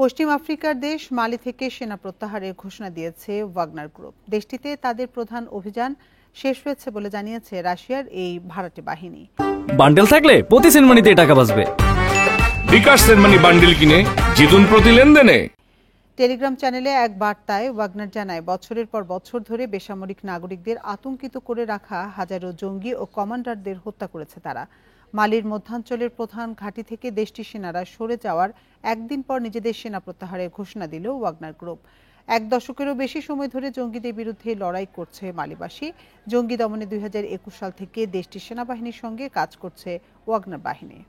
পশ্চিম আফ্রিকার দেশ মালি থেকে সেনা প্রত্যাহারের ঘোষণা দিয়েছে ওয়াগনার গ্রুপ। দেশটিতে তাদের প্রধান অভিযান শেষ হয়েছে বলে জানিয়েছে রাশিয়ার এই ভাড়াটে বাহিনী। বান্ডেল থাকলে প্রতি সেনমানিতে টাকা বাঁচবে। বিকাশ সেনমানি বান্ডেল কিনে জিতুন প্রতি লেনদেনে। টেলিগ্রাম চ্যানেলে এক বার্তায় ওয়াগনার জানায়, বছরের পর বছর ধরে বেসামরিক নাগরিকদের আতঙ্কিত করে রাখা হাজারো জঙ্গি ও কমান্ডারদের হত্যা করেছে তারা। মালির মধ্যাঞ্চলের প্রধান ঘাঁটি থেকে দেশটির সেনারা সরে যাওয়ার একদিন পর নিজেদের সেনা প্রত্যাহারের ঘোষণা দিল ওয়াগনার গ্রুপ। 1 দশকেরও বেশি সময় ধরে জঙ্গিদের বিরুদ্ধে লড়াই করছে মালিবাসী। জঙ্গি দমনে 2021 সাল থেকে দেশটির সেনাবাহিনীর সঙ্গে কাজ করছে ওয়াগনার বাহিনী।